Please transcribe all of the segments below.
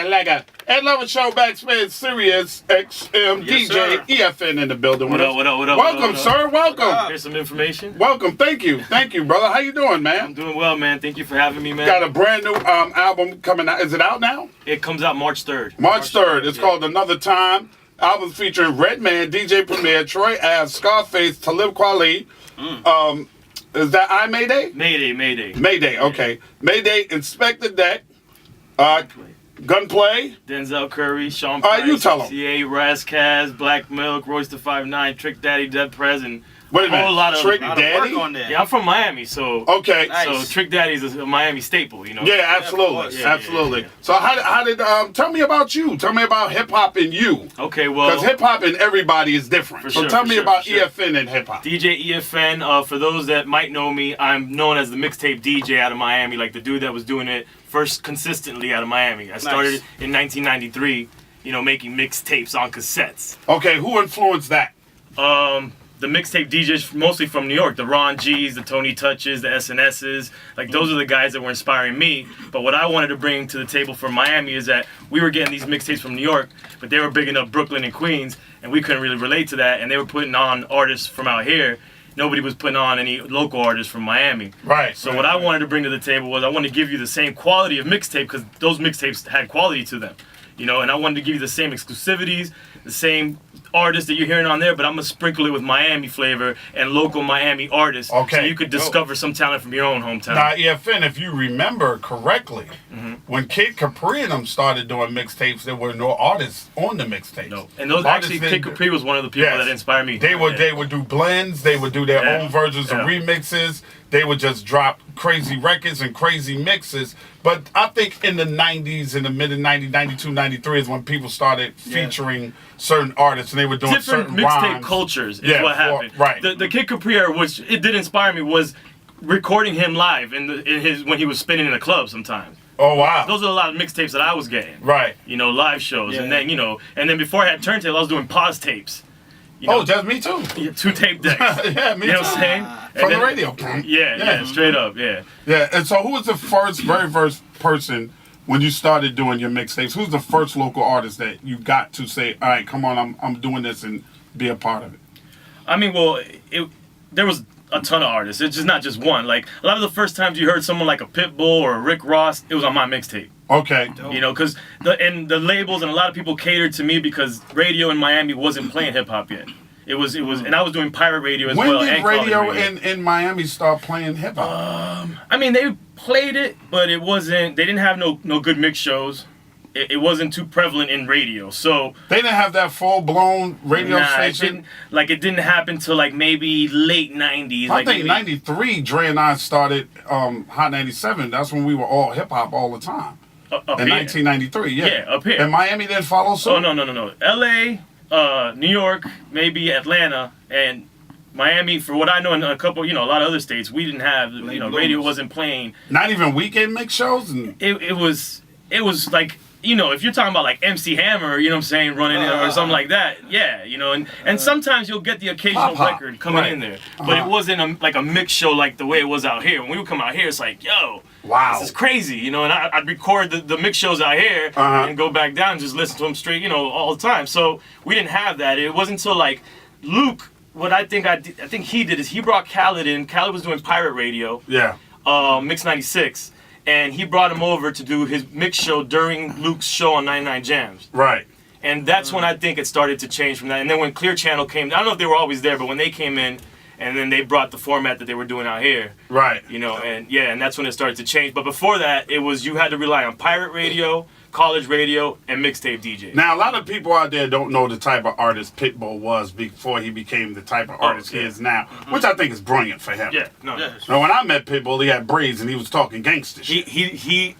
Lega. And Love Show Backspin Sirius XM Yes, DJ sir. EFN in the building. What up? Welcome, sir. Welcome. Here's some information. Welcome. Thank you, brother. How you doing, I'm man? doing well, man. Thank you for having me, man. Got a brand new album coming out. Is it out now? It comes out March 3rd. March 3rd. It's called Another Time. Album featuring Redman, DJ Premier, Troy Ave, Scarface, Talib Kweli. Is that I Mayday? Mayday. Mayday. Okay. Mayday. Inspector Deck. Gunplay. Denzel Curry, Sean Price, You tell 'em. CA, Razzcast, Black Milk, Royce the 5'9", Trick Daddy, Dead Prez, and Wait a a minute. whole lot of Trick Lot of Daddy? work on that. Yeah, I'm from Miami, so Okay. Nice. so Trick Daddy's a Miami staple, you know. Yeah, absolutely. course. Yeah, absolutely. yeah. So how did tell me about you. Tell me about hip hop and you. Okay, well, Because hip hop and everybody is different. For So sure, tell for me sure, about for sure. EFN and hip hop. DJ EFN, for those that might know me, I'm known as the mixtape DJ out of Miami, like the dude that was doing it first consistently out of Miami. I started in 1993, making mixtapes on cassettes. Okay, who influenced that? The mixtape DJs mostly from New York, the Ron G's, the Tony Touches, the SNS's, like those are the guys that were inspiring me. But what I wanted to bring to the table for Miami is that we were getting these mixtapes from New York, but they were bigging up Brooklyn and Queens, and we couldn't really relate to that, and they were putting on artists from out here. Nobody was putting on any local artists from Miami. Right. So what I wanted to bring to the table was I wanted to give you the same quality of mixtape because those mixtapes had quality to them, and I wanted to give you the same exclusivities, the same artists that you're hearing on there, but I'm gonna sprinkle it with Miami flavor and local Miami artists, Okay. so you could discover some talent from your own hometown. Now, EFN, if you remember correctly, when Kid Capri and them started doing mixtapes, there were no artists on the mixtapes. No, and those Artists actually, didn't- Kid Capri was one of the people Yes. that inspired me. They would Yeah. they would do blends. They would do their Yeah. own versions of Yeah. remixes. They would just drop crazy records and crazy mixes. But I think in the 90s, in the mid 90s, 92, 93 is when people started featuring certain artists and they were doing different certain mixtape rhymes. cultures is Yeah, what happened. right. The Kid Capri era, which it did inspire me, was recording him live in his when he was spinning in a club sometimes. Oh, wow. Those are a lot of mixtapes that I was getting. Right. Live shows, Yeah. and then before I had turntable, I was doing pause tapes. Oh, just me too. 2 tape decks. Yeah, me You know too. what I'm saying? From And the then- radio. Yeah, straight up, yeah. Yeah, and so who was the very first person when you started doing your mixtapes? Who's the first local artist that you got to say, all right, come on, I'm doing this and be a part of it? I mean, well, there was a ton of artists. It's just not just one. Like, a lot of the first times you heard someone like a Pitbull or a Rick Ross, it was on my mixtape. Okay. Because the labels and a lot of people catered to me because radio in Miami wasn't playing hip hop yet. It was, and I was doing pirate radio as When well. did and college radio in Miami start playing hip hop? I mean, they played it, but it wasn't. They didn't have no good mix shows. It wasn't too prevalent in radio, so They didn't have that full-blown radio nah, it station? didn't happen till like maybe late '90s. I like think maybe, '93, Dre and I started Hot 97. That's when we were all hip-hop all the time. up In here. 1993, yeah. Yeah, up here. And Miami didn't follow suit? Oh no. L.A., New York, maybe Atlanta, and Miami. For what I know, in a couple, a lot of other states, we didn't have. Radio bloomers. wasn't playing. Not even weekend mix shows? And It was like. If you're talking about like MC Hammer, you know what I'm saying, running it or something like that, yeah, and sometimes you'll get the occasional Pop-pop, record coming right. in there, but it wasn't like a mix show like the way it was out here. When we would come out here, it's like, yo, Wow. this is crazy, and I'd record the mix shows out here and go back down and just listen to them straight, all the time. So we didn't have that. It wasn't until like Luke, what I think he did is he brought Khaled in. Khaled was doing pirate radio, yeah. Mix 96. And he brought him over to do his mix show during Luke's show on 99 Jams. Right. And that's when I think it started to change from that. And then when Clear Channel came, I don't know if they were always there, but when they came in, and then they brought the format that they were doing out here, Right. and that's when it started to change. But before that, it was you had to rely on pirate radio, college radio, and mixtape DJ. Now, a lot of people out there don't know the type of artist Pitbull was before he became the type of artist he is now, which I think is brilliant for him. Yeah, no. Yeah. Now, when I met Pitbull, he had braids and he was talking gangster shit. He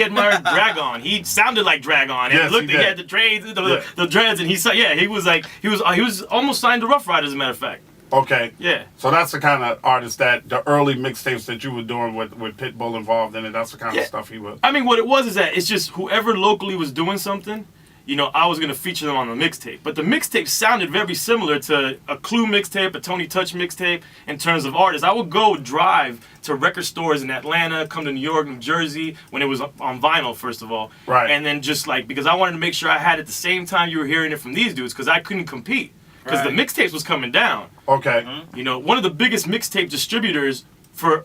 admired Dragon. He sounded like Dragon, and Yes, he he did. had the dreads, the dreads, and he was almost signed to Rough Riders, as a matter of fact. Okay. Yeah. So that's the kind of artist that the early mixtapes that you were doing with Pitbull involved in it. That's the kind of stuff he was. I mean, what it was is that it's just whoever locally was doing something, I was gonna feature them on the mixtape. But the mixtape sounded very similar to a Clue mixtape, a Tony Touch mixtape in terms of artists. I would go drive to record stores in Atlanta, come to New York, New Jersey, when it was on vinyl, first of all. Right. And then just like, because I wanted to make sure I had it the same time you were hearing it from these dudes, because I couldn't compete. Because the mixtapes was coming down. Okay. One of the biggest mixtape distributors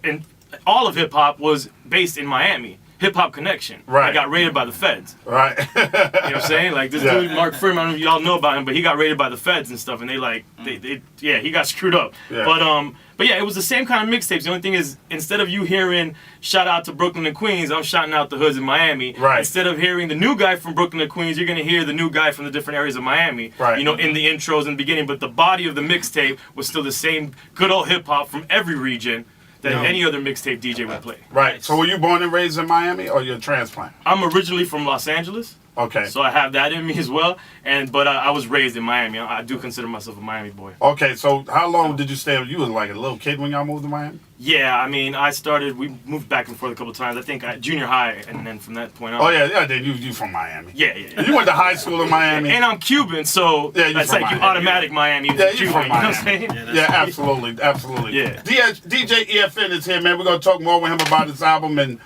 in all of hip hop was based in Miami. Hip Hop Connection. Right. I got raided by the feds. Right. You know what I'm saying? Like this dude, Mark Freeman, I don't know if y'all know about him, but he got raided by the feds and stuff, and he got screwed up. Yeah. But yeah, it was the same kind of mixtapes. The only thing is, instead of you hearing shout out to Brooklyn and Queens, I'm shouting out the hoods in Miami. Right. Instead of hearing the new guy from Brooklyn and Queens, you're gonna hear the new guy from the different areas of Miami. Right. In the intros in the beginning, but the body of the mixtape was still the same good old hip hop from every region that any other mixtape DJ would play. Right. So were you born and raised in Miami, or you're a transplant? I'm originally from Los Angeles. Okay. So I have that in me as well, but I was raised in Miami. I do consider myself a Miami boy. Okay, so how long did you stay? You was like a little kid when y'all moved to Miami? Yeah, I mean, we moved back and forth a couple times. I think junior high, and then from that point on. Oh yeah, then you from Miami. Yeah. You went to high school in Miami. And I'm Cuban, so that's like Miami. You automatic Miami. Yeah, you Cuban, from you know what I'm Miami. saying? Yeah, absolutely. Yeah. DJ EFN is here, man. We're gonna talk more with him about this album and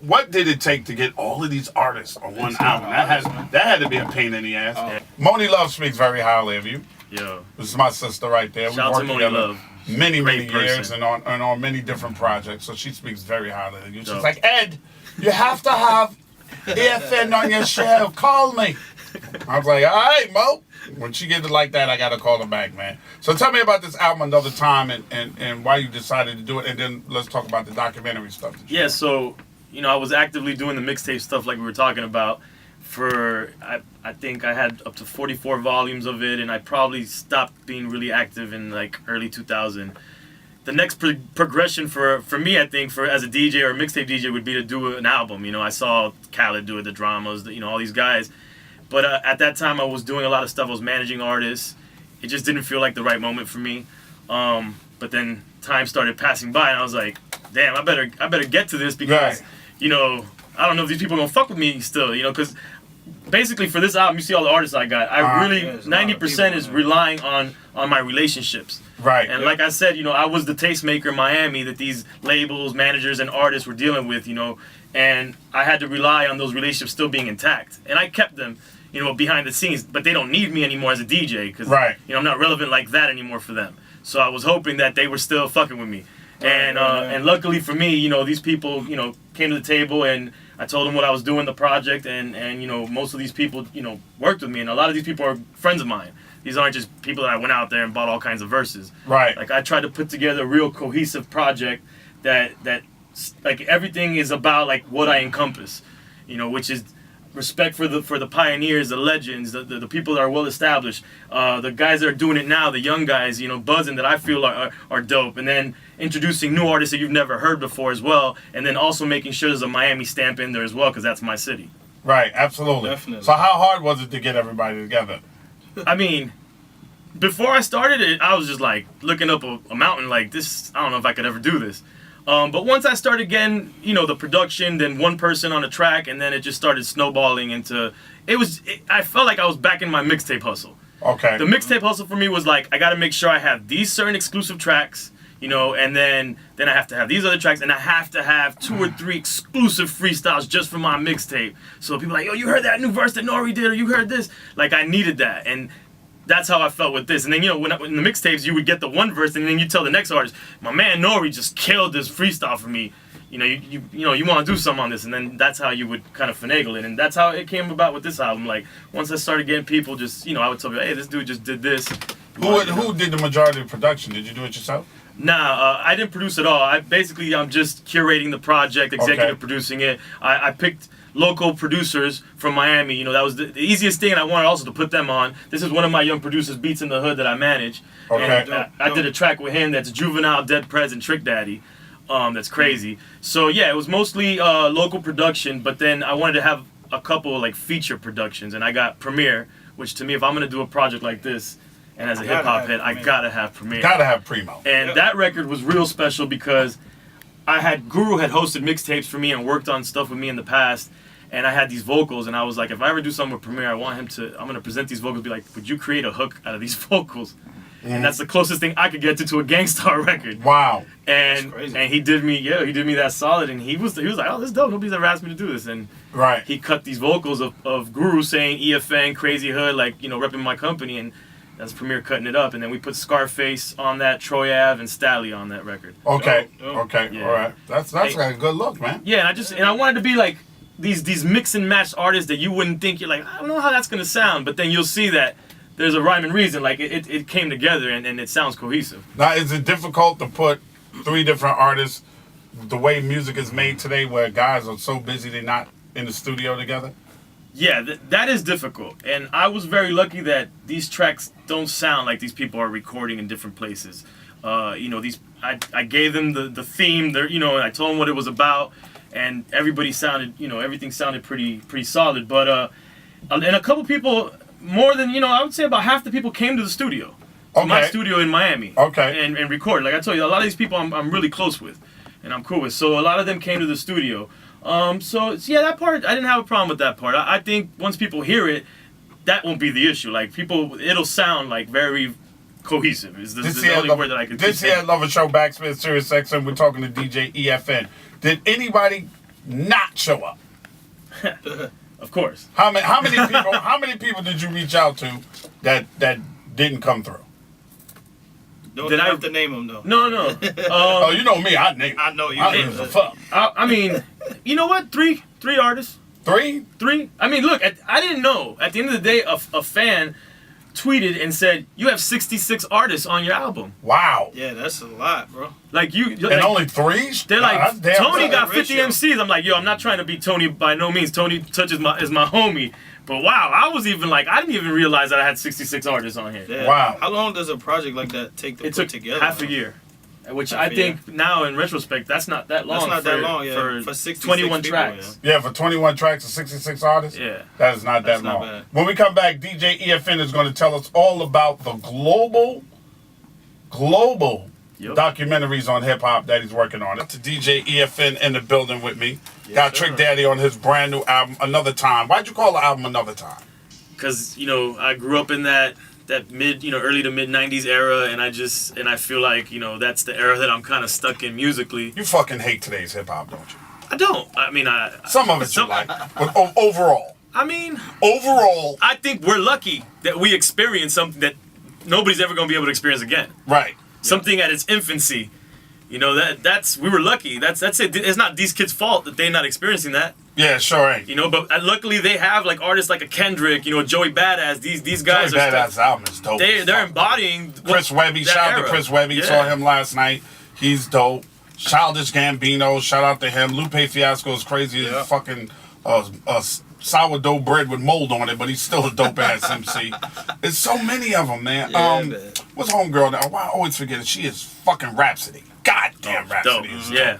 what did it take to get all of these artists on one album? That had to be a pain in the ass. Yeah. Moni Love speaks very highly of you. Yo. This is my sister right there. Shout out to Moni Love. Many Great years person. and on many different projects. So she speaks very highly of you. She's Dope. like, Ed, you have to have EFN on your show. Call me. I was like, all right, Mo. When she gets it like that, I gotta call her back, man. So tell me about this album another time and why you decided to do it, and then let's talk about the documentary stuff. Yeah, so I was actively doing the mixtape stuff like we were talking about for I think I had up to 44 volumes of it, and I probably stopped being really active in like early 2000. The next progression for me, I think, as a DJ or a mixtape DJ would be to do an album. I saw Khaled do it, the Dramas, all these guys. But at that time, I was doing a lot of stuff. I was managing artists. It just didn't feel like the right moment for me. But then time started passing by, and I was like, damn, I better get to this because, I don't know if these people are gonna fuck with me still, because basically for this album, you see all the artists I got. I really 90% is relying on my relationships. Right. And like I said, I was the tastemaker in Miami that these labels, managers, and artists were dealing with, and I had to rely on those relationships still being intact. And I kept them, behind the scenes, but they don't need me anymore as a DJ because, I'm not relevant like that anymore for them. So I was hoping that they were still fucking with me. And luckily for me, these people, came to the table and I told them what I was doing, the project, and most of these people, worked with me, and a lot of these people are friends of mine. These aren't just people that I went out there and bought all kinds of verses. Right. Like I tried to put together a real cohesive project that like everything is about like what I encompass, which is respect for the pioneers, the legends, the people that are well established, the guys that are doing it now, the young guys, buzzing that I feel are dope, and then introducing new artists that you've never heard before as well, and then also making sure there's a Miami stamp in there as well because that's my city. Right, absolutely. Definitely. So how hard was it to get everybody together? I mean, before I started it, I was just like looking up a mountain like this. I don't know if I could ever do this. But once I started getting, the production, then one person on a track, and then it just started snowballing into, I felt like I was back in my mixtape hustle. Okay. The mixtape hustle for me was like, I got to make sure I have these certain exclusive tracks, and then I have to have these other tracks, and I have to have 2 or 3 exclusive freestyles just for my mixtape. So people are like, yo, you heard that new verse that Nori did, or you heard this? Like, I needed that, and that's how I felt with this. And then, when in the mixtapes, you would get the one verse, and then you tell the next artist, my man Nori just killed this freestyle for me. You want to do something on this, and then that's how you would kind of finagle it, and that's how it came about with this album. Like once I started getting people, just I would tell people, hey, this dude just did this. Who did the majority of the production? Did you do it yourself? Nah, I didn't produce it all. I'm just curating the project, executive producing it. I picked local producers from Miami. That was the easiest thing, and I wanted also to put them on. This is one of my young producers, Beats in the Hood, that I manage. Okay. And I did a track with him that's Juvenile, Dead Prez, and Trick Daddy. That's crazy. So yeah, it was mostly local production, but then I wanted to have a couple like feature productions, and I got Premier, which to me, if I'm gonna do a project like this, and as a hip hop head, I gotta have Premier. Gotta have Primo. And that record was real special because Guru had hosted mixtapes for me and worked on stuff with me in the past, and I had these vocals, and I was like, if I ever do something with Premier, I'm gonna present these vocals, be like, would you create a hook out of these vocals? And that's the closest thing I could get to a Gangstar record. Wow. And he did me that solid, and he was like, oh, this is dope. Nobody's ever asked me to do this, and he cut these vocals of Guru saying EFN, Crazy Hood, like, you know, repping my company, and that's Premier cutting it up, and then we put Scarface on that, Troy Ave, and Stally on that record. Okay, Dope. okay, Yeah. all right. That's like a good look, man. Yeah, and I wanted to be like these mix and match artists that you wouldn't think, you're like, I don't know how that's gonna sound, but then you'll see that there's a rhyme and reason, like it came together and it sounds cohesive. Now, is it difficult to put 3 different artists the way music is made today, where guys are so busy they're not in the studio together? Yeah, that is difficult, and I was very lucky that these tracks don't sound like these people are recording in different places. You know, I gave them the theme, you know, and I told them what it was about, and everybody sounded, you know, everything sounded pretty solid. But and a couple people, more than, you know, I would say about half the people came to the studio, to my studio in Miami, and recorded. Like I told you, a lot of these people I'm really close with, and I'm cool with. So a lot of them came to the studio. So yeah, that part, I didn't have a problem with that part. I think once people hear it, that won't be the issue. Like it'll sound like very cohesive. Is the only word that I can This year, Love a Show, Backspin, Sirius XM, we're talking to DJ EFN. Did anybody not show up? Of course. How many people did you reach out to that didn't come through? Don't have to name them though. No. Oh, you know me. I know you. I don't give a fuck. I mean, you know what? Three artists. Three. I mean, look, I didn't know. At the end of the day, a fan tweeted and said, "You have 66 artists on your album." Wow. Yeah, that's a lot, bro. Like and only 3? They're like, Tony got 50 ratio. MCs. I'm like, yo, I'm not trying to be Tony by no means. Tony Touch is my homie. But wow, I was even like, I didn't even realize that I had 66 artists on here. Yeah. Wow. How long does a project like that take to put together? Half a year. Which I think now in retrospect, that's not that long. That's not that long, yeah. For 66 21 people, tracks. Yeah, for 21 tracks and 66 artists? Yeah. That is not that long. Not bad. When we come back, DJ EFN is going to tell us all about the global documentaries on hip-hop that he's working on. That's DJ EFN in the building with me. Yes, Got sir. Trick Daddy on his brand new album, Another Time. Why'd you call the album Another Time? Because, you know, I grew up in that early to mid 90s era, and I feel like, you know, that's the era that I'm kind of stuck in musically. You fucking hate today's hip-hop, don't you? I don't. I mean, Some of it you like, but overall. I mean, Overall. I think we're lucky that we experienced something that nobody's ever going to be able to experience again. Right. Something at its infancy. You know, we were lucky. That's it. It's not these kids' fault that they're not experiencing that. Yeah, sure ain't. You know, but luckily they have like artists like a Kendrick, you know, Joey Badass. These guys Joey are Badass album is dope. they're embodying Chris Webby. Shout out to Chris Webby. Saw him last night. He's dope. Childish Gambino. Shout out to him. Lupe Fiasco is crazy as fucking sourdough bread with mold on it, but he's still a dope ass MC. There's so many of them, man. Yeah, man. What's homegirl now? Why I always forget it. She is fucking Rhapsody. Goddamn Rhapsody is dope. Yeah.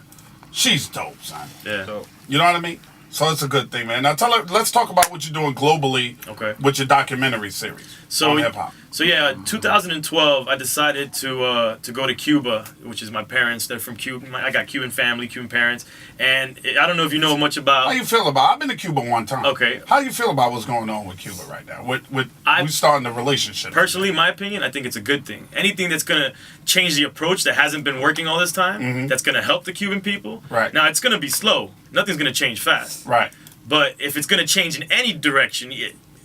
She's dope, son. Yeah. Dope. You know what I mean? So it's a good thing, man. Now let's talk about what you're doing globally with your documentary series on hip hop. So yeah, 2012, I decided to go to Cuba, which is my parents. They're from Cuba. I got Cuban family, Cuban parents, and I don't know if you know much about. How you feel about? I've been to Cuba one time. Okay. How you feel about what's going on with Cuba right now? We starting a relationship. Personally, my opinion, I think it's a good thing. Anything that's gonna change the approach that hasn't been working all this time, that's gonna help the Cuban people. Right. Now it's gonna be slow. Nothing's gonna change fast. Right. But if it's gonna change in any direction,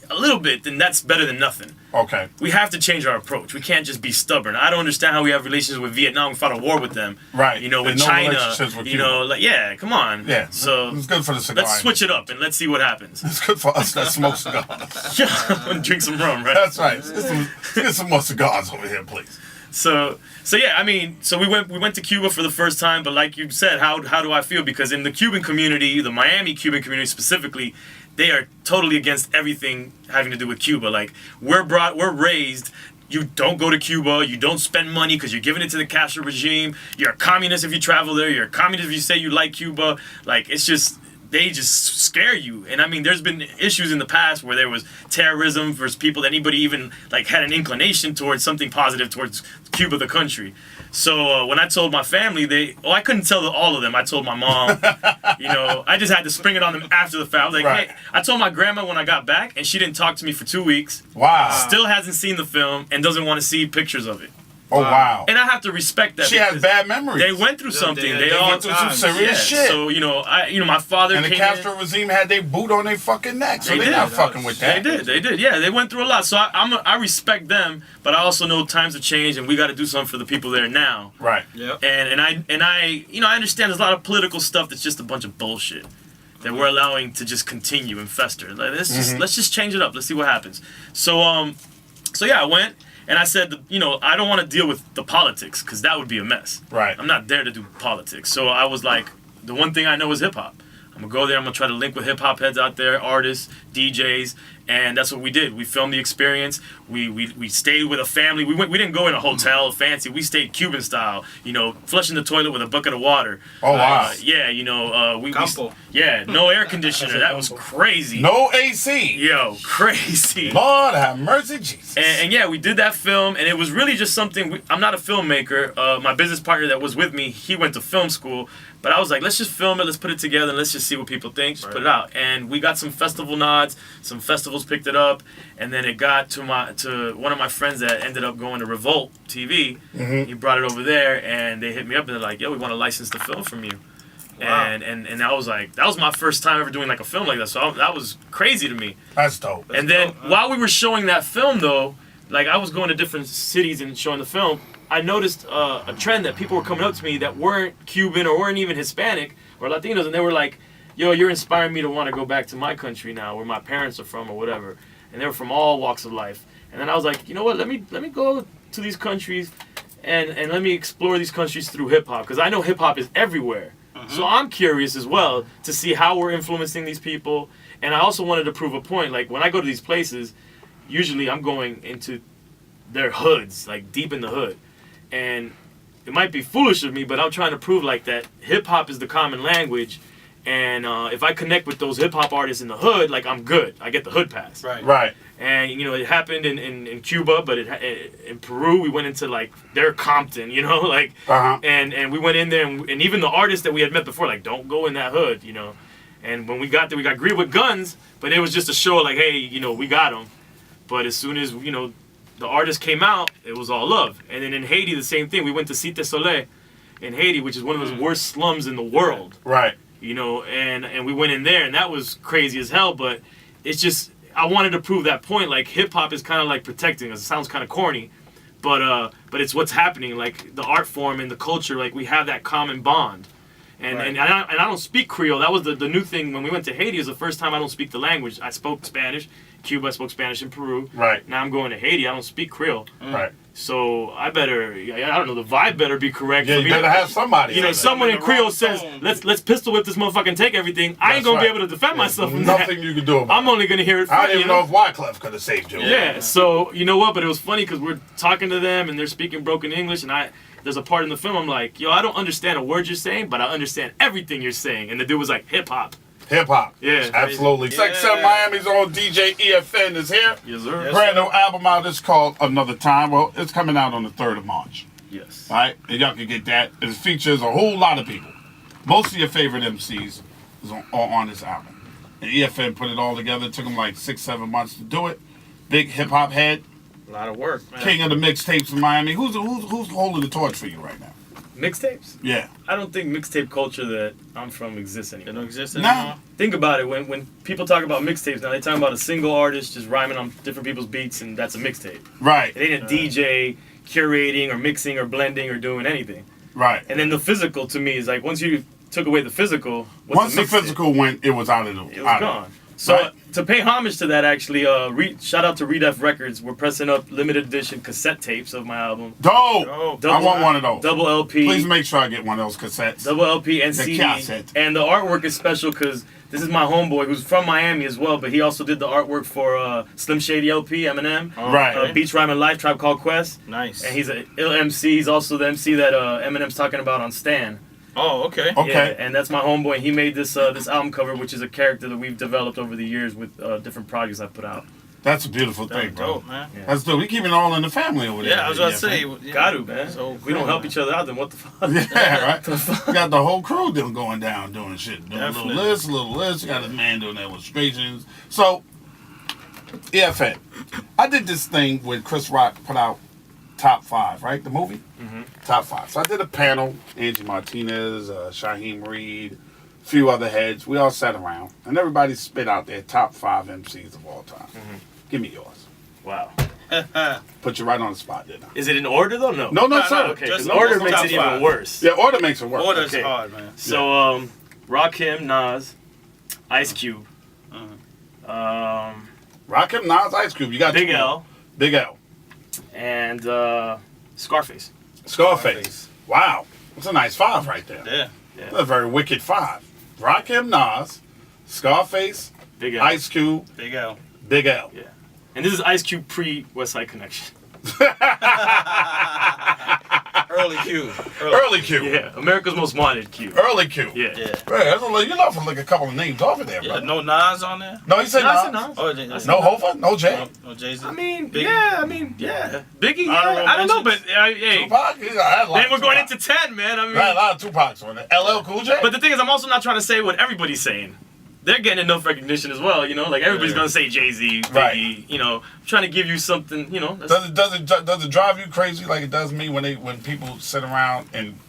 a little bit, then that's better than nothing. Okay. We have to change our approach. We can't just be stubborn. I don't understand how we have relations with Vietnam. We fought a war with them. Right. You know, with no China. relationships with You know, like, yeah, come on. Yeah. So it's good for the cigar. let's switch it up and let's see what happens. It's good for us that smoke cigars. Yeah, I'm gonna drink some rum, right? That's right. Let's get some more cigars over here, please. So yeah, I mean, so we went to Cuba for the first time, but like you said, how do I feel? Because in the Cuban community, the Miami Cuban community specifically, they are totally against everything having to do with Cuba. Like we're raised, you don't go to Cuba, you don't spend money because you're giving it to the Castro regime. You're a communist if you travel there. You're a communist if you say you like Cuba. Like it's just they just scare you. And I mean, there's been issues in the past where there was terrorism versus people that anybody even like had an inclination towards something positive towards Cuba, the country. So when I told my family, I couldn't tell all of them. I told my mom, I just had to spring it on them after the fact. I was like, Right. hey, I told my grandma when I got back, and she didn't talk to me for 2 weeks. Wow. Still hasn't seen the film and doesn't want to see pictures of it. Oh, wow. And I have to respect that. She has because bad memories. They went through something. They all went through some serious shit. So my father And the came Castro in. regime had their boot on their fucking neck, so They they're did. not fucking with that. They did. Yeah, they went through a lot. So I respect them, but I also know times have changed, and we got to do something for the people there now. Right. Yep. And I understand there's a lot of political stuff that's just a bunch of bullshit that we're allowing to just continue and fester. Like, let's just change it up. Let's see what happens. So yeah, I went. And I said, I don't want to deal with the politics because that would be a mess. Right. I'm not there to do politics. So I was like, the one thing I know is hip hop. I'm going to go there. I'm going to try to link with hip hop heads out there, artists, DJs. And that's what we did. We filmed the experience. We stayed with a family. We didn't go in a hotel fancy. We stayed Cuban style, flushing the toilet with a bucket of water. Oh, wow. No air conditioner. That was crazy. No AC. Yo, crazy. Lord have mercy, Jesus. And yeah, we did that film, and it was really just something. I'm not a filmmaker. My business partner that was with me, he went to film school. But I was like, let's just film it, let's put it together, and let's just see what people think. Just put it out. And we got some festival nods, some festivals picked it up, and then it got to one of my friends that ended up going to Revolt TV. Mm-hmm. He brought it over there, and they hit me up, and they're like, yo, we want to license the film from you. Wow. And I was like, that was my first time ever doing like a film like that, so that was crazy to me. That's dope. And then while we were showing that film, though, like I was going to different cities and showing the film, I noticed a trend that people were coming up to me that weren't Cuban or weren't even Hispanic or Latinos, and they were like, yo, you're inspiring me to want to go back to my country now, where my parents are from or whatever. And they were from all walks of life. And then I was like, you know what, let me go to these countries and let me explore these countries through hip-hop, because I know hip-hop is everywhere. So I'm curious as well to see how we're influencing these people. And I also wanted to prove a point. Like, when I go to these places, usually I'm going into their hoods, like deep in the hood. And it might be foolish of me, but I'm trying to prove like that hip-hop is the common language. And if I connect with those hip-hop artists in the hood, like, I'm good. I get the hood pass. Right. And, it happened in Cuba, but in Peru, we went into, like, their Compton, like, and we went in there, and even the artists that we had met before, like, don't go in that hood, And when we got there, we got greeted with guns, but it was just a show, like, hey, we got them. But as soon as, the artists came out, it was all love. And then in Haiti, the same thing. We went to Cité Soleil in Haiti, which is one of those worst slums in the world. Right. And we went in there, and that was crazy as hell, but it's just, I wanted to prove that point. Like, hip-hop is kind of like protecting us. It sounds kind of corny, but it's what's happening. Like, the art form and the culture, like, we have that common bond. And I don't speak Creole. That was the new thing when we went to Haiti. It was the first time I don't speak the language. I spoke Spanish. Cuba, I spoke Spanish in Peru. Right. Now I'm going to Haiti. I don't speak Creole. Right. So I don't know, the vibe better be correct. Yeah, you better have somebody. Someone in Creole says, let's pistol whip this motherfucker and take everything. I ain't going to be able to defend myself from that. Nothing you can do about it. I'm only going to hear it from I don't even know if Wyclef could have saved you. Yeah, so you know what? But it was funny because we're talking to them and they're speaking broken English, and there's a part in the film I'm like, yo, I don't understand a word you're saying, but I understand everything you're saying. And the dude was like, hip-hop. Hip-hop. Yeah. Absolutely. Yeah. Sex 7 Miami's own DJ EFN is here. Yes, sir. Brand new album out. It's called Another Time. Well, it's coming out on the 3rd of March. Yes. All right? And y'all can get that. It features a whole lot of people. Most of your favorite MCs are on this album. And EFN put it all together. It took them like 6-7 months to do it. Big hip-hop head. A lot of work, man. King of the mixtapes in Miami. Who's holding the torch for you right now? Mixtapes? Yeah. I don't think mixtape culture that I'm from exists anymore. It don't exist anymore? No. Think about it. When people talk about mixtapes now, they talk about a single artist just rhyming on different people's beats, and that's a mixtape. Right. It ain't a DJ curating or mixing or blending or doing anything. Right. And then the physical, to me, is like, once you took away the physical, once the physical went, it was out of the... It was gone. So to pay homage to that, actually, shout out to Redef Records. We're pressing up limited edition cassette tapes of my album. Dope! I want one of those. Double LP. Please make sure I get one of those cassettes. Double LP and the CD. Cassette. And the artwork is special because this is my homeboy who's from Miami as well, but he also did the artwork for Slim Shady LP, Eminem. Right. Beach Rhyme and Life, Tribe Called Quest. Nice. And he's an ill MC. He's also the MC that Eminem's talking about on Stan. Oh, okay. Okay. Yeah, and that's my homeboy. He made this this album cover, which is a character that we've developed over the years with different projects I put out. That's a beautiful thing, That's bro. dope, man. Yeah. That's dope. We keep it all in the family over there. Yeah, I was about to say. man. Yeah, Got to, man. So If we don't help each other out, then what the fuck? Yeah, right. You got the whole crew going down doing shit. Doing Definitely. a little list. You got his man doing illustrations. So, EFN. I did this thing when Chris Rock put out Top 5, right? The movie? Mm-hmm. Top 5. So I did a panel. Angie Martinez, Shaheem Reed, a few other heads. We all sat around. And everybody spit out their top 5 MCs of all time. Mm-hmm. Give me yours. Wow. Put you right on the spot, didn't I? Is it in order though? No. No, sir. Okay, Just because order top makes it even 5. worse. Yeah, order makes it work. Order's Okay. hard, man. So, Rakim, Nas, Ice Cube, Rakim, Nas, Ice Cube. You got Big two. L, Big L. and Scarface. Scarface. Wow. That's a nice 5 right there. Yeah. That's a very wicked 5. Rakim, Nas, Scarface, Big L. Ice Cube, Big L. Big L. Yeah. And this is Ice Cube pre-West Side Connection. Early Q. Early Q. Yeah, America's Most Wanted Q. Early Q. Yeah. Yeah. Man, that's you love to look a couple of names off of there, Yeah. bro. No Nas on there. No, he said Nas Nas. and Nas. Oh, No Hova, no Jay. No Jay-Z. I mean, Biggie. yeah. Biggie, yeah. Honorable I don't know, but mentions. hey, Tupac. I had a lot then of we're going Tupac. into 10, man. I I had a mean, lot of Tupacs on it. LL Cool J. but the thing is, I'm also not trying to say what everybody's saying. They're getting enough recognition as well, you know. Like everybody's gonna say Jay-Z, Biggie. Right. You know, I'm trying to give you something, you know. does it drive you crazy like it does me when people sit around and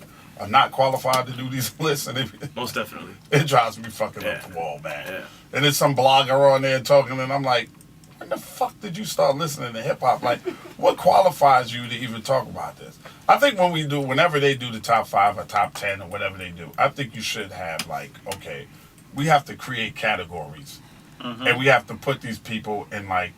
are not qualified to do these lists and Most definitely. it drives me fucking Yeah. up the wall, man. Yeah. And there's some blogger on there talking, and I'm like, when the fuck did you start listening to hip hop? Like, what qualifies you to even talk about this? I think whenever they do the top 5 or top 10 or whatever they do, I think you should have like, okay, we have to create categories, and we have to put these people in like,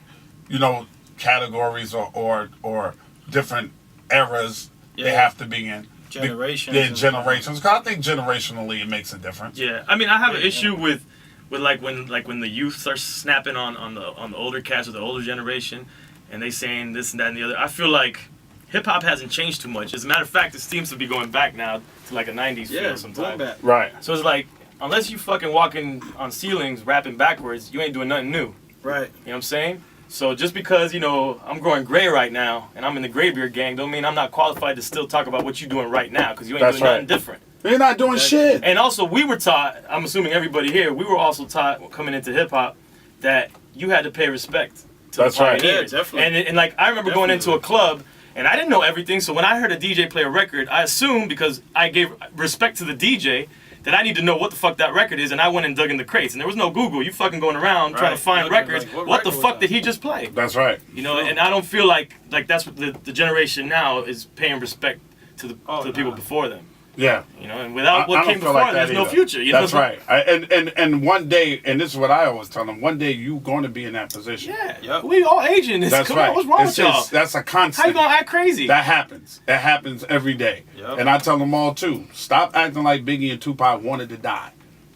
you know, categories or different eras they have to be in. Generations. Yeah, generations. 'Cause I think generationally it makes a difference. Yeah, I mean, I have an issue with like when the youth starts snapping on the older cats or the older generation, and they saying this and that and the other. I feel like hip hop hasn't changed too much. As a matter of fact, it seems to be going back now to like a '90s feel Going sometimes. back. Right. So it's like, unless you fucking walking on ceilings rapping backwards, you ain't doing nothing new. Right. You know what I'm saying? So just because, you know, I'm growing gray right now and I'm in the Graybeard gang, don't mean I'm not qualified to still talk about what you're doing right now, because you ain't That's doing nothing right. different. You're not doing shit. And also, we were taught, I'm assuming everybody here, we were also taught coming into hip hop that you had to pay respect to That's the right. pioneers. Yeah, definitely. And like, I remember going into a club and I didn't know everything, so when I heard a DJ play a record, I assumed, because I gave respect to the DJ, that I need to know what the fuck that record is, and I went and dug in the crates. And there was no Google. You fucking going around trying to Right. find Looking records. like, what what the record fuck was did that? he just play? That's right. You know, and I don't feel like that's what the generation now is paying respect to the people before them. Yeah. You know, and without I what don't came feel before, like that there's no either. future. You know? That's right. And one day, and this is what I always tell them, one day you going to be in that position. Yeah. Yep. We all aging. That's Come right. on, what's wrong It's with y'all? just- that's a constant. How you gonna act crazy? That happens. It happens every day. Yep. And I tell them all too, stop acting like Biggie and Tupac wanted to die.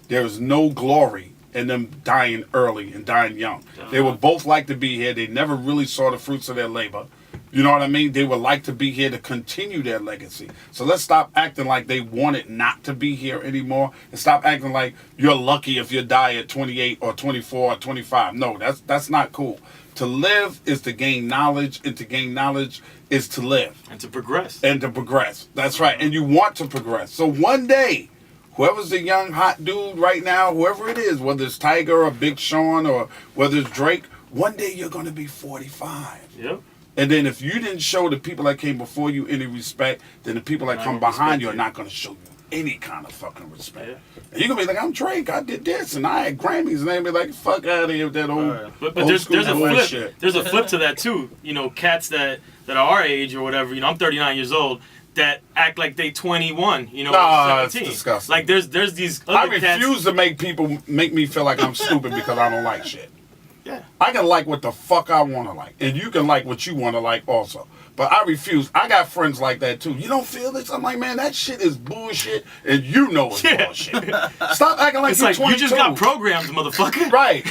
There's no glory in them dying early and dying young. They would both like to be here. They never really saw the fruits of their labor. You know what I mean? They would like to be here to continue their legacy. So let's stop acting like they wanted not to be here anymore, and stop acting like you're lucky if you die at 28 or 24 or 25. No, that's not cool. To live is to gain knowledge, and to gain knowledge is to live. And to progress. And to progress. That's right. And you want to progress. So one day, whoever's the young hot dude right now, whoever it is, whether it's Tiger or Big Sean or whether it's Drake, one day you're going to be 45. Yep. And then if you didn't show the people that came before you any respect, then the people that Not come gonna behind respect you are you. not going to show you any kind of fucking respect. Yeah. And you're going to be like, I'm Drake, I did this, and I had Grammys, and they be like, fuck out of here with that old, Right. But old there's school a flip. bullshit. There's a flip to that too. You know, cats that are our age or whatever. You know, I'm 39 years old. That act like they 21. You know, Nah, it's 17. disgusting. Like there's these I other cats. refuse to make people make me feel like I'm stupid because I don't like shit. Yeah. I can like what the fuck I want to like, and you can like what you want to like also. But I refuse. I got friends like that too. You don't feel this? I'm like, man, that shit is bullshit, and you know it's Yeah. bullshit. Stop acting like It's you're like 22. you just got programmed, motherfucker. Right.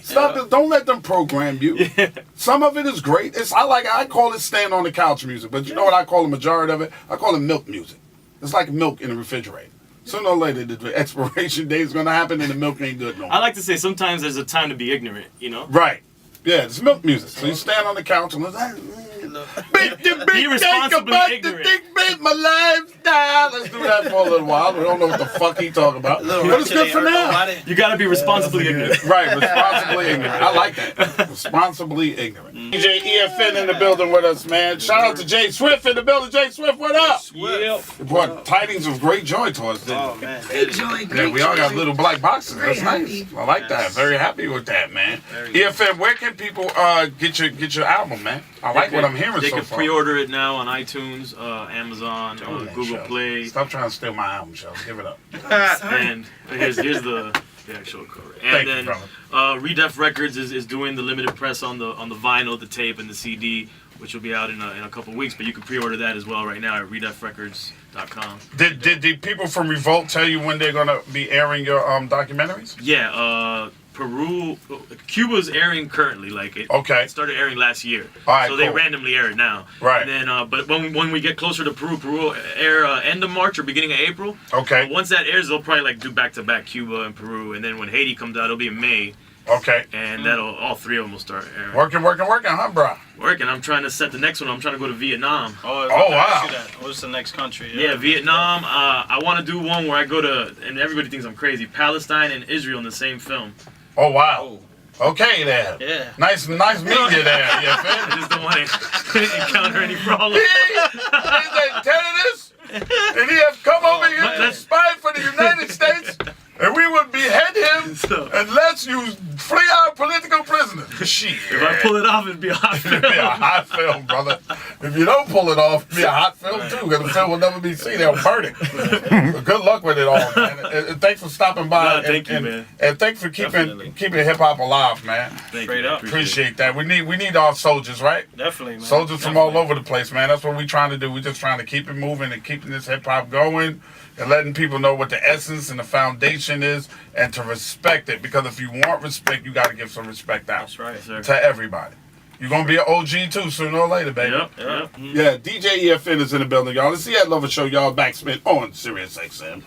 Stop. Don't let them program you. Yeah. Some of it is great. I call it stand on the couch music, but you know what I call the majority of it? I call it milk music. It's like milk in the refrigerator. Sooner or later, the expiration date is gonna happen, and the milk ain't good no more. I like to say sometimes there's a time to be ignorant, you know? Right. Yeah, it's milk music. So you stand on the couch and listen. Big Be responsibly ignorant. Big my lifestyle. Let's do that for a little while. We don't know what the fuck he talking about. But it's good for now. You gotta be responsibly ignorant. Right, responsibly ignorant. I like that. Responsibly ignorant. DJ EFN in the building with us, man. Shout out to Jay Swift in the building. Jay Swift, what up? Yep. It brought tidings of great joy to us, didn't Oh it? man. Great joy, Yeah, great we all got joy. little black boxes. Very That's nice. happy. I like that. Yes. Very happy with that, man. Very good. EFN, where can people get your album, man? I like what I'm hearing They so can far. pre-order it now on iTunes, Amazon, Google Show. Play, Stop trying to steal my album, show. Give it up. and here's the actual cover. Thank And you, then brother. Redef Records is doing the limited press on the vinyl, the tape, and the CD, which will be out in a couple weeks. But you can pre-order that as well right now at redefrecords.com. Did the people from Revolt tell you when they're gonna be airing your documentaries? Yeah, Cuba's airing currently. Like it started airing last year. All right, so they cool. randomly air it now. Right. And then, but when we get closer to Peru will air end of March or beginning of April. Okay. But once that airs, they'll probably like do back to back Cuba and Peru, and then when Haiti comes out, it'll be in May, Okay. and that'll all three of them will start airing. Working, huh, bro? Working. I'm trying to set the next one. I'm trying to go to Vietnam. Oh, wow. That. What's the next country? Yeah, Vietnam. I want to do one where I go to, and everybody thinks I'm crazy, Palestine and Israel in the same film. Oh wow. Oh. Okay then. Yeah. Nice meeting you there, EFN. I just don't want to encounter any problems. He's a terrorist, and he has come over here to spy for the United States, and we would behead him unless you free our political prisoners. Shit. If I pull it off, it'd be a hot film. It'd be a hot film, brother. If you don't pull it off, it'll be a hot film too, because the film will never be seen. They'll burn it. But good luck with it all, man. And thanks for stopping by. No, thank you, man. And thanks for Definitely. keeping hip hop alive, man. Thank Straight you, up. Appreciate that. We need our soldiers, right? Definitely, man. Soldiers from all over the place, man. That's what we're trying to do. We're just trying to keep it moving and keeping this hip hop going and letting people know what the essence and the foundation is and to respect it. Because if you want respect, you got to give some respect out That's right. Sir. to everybody. You're going to be an OG too sooner or later, baby. Yep. Yeah, DJ EFN is in the building, y'all. Let's see that Lover Show, y'all. Backspin on Sirius XM.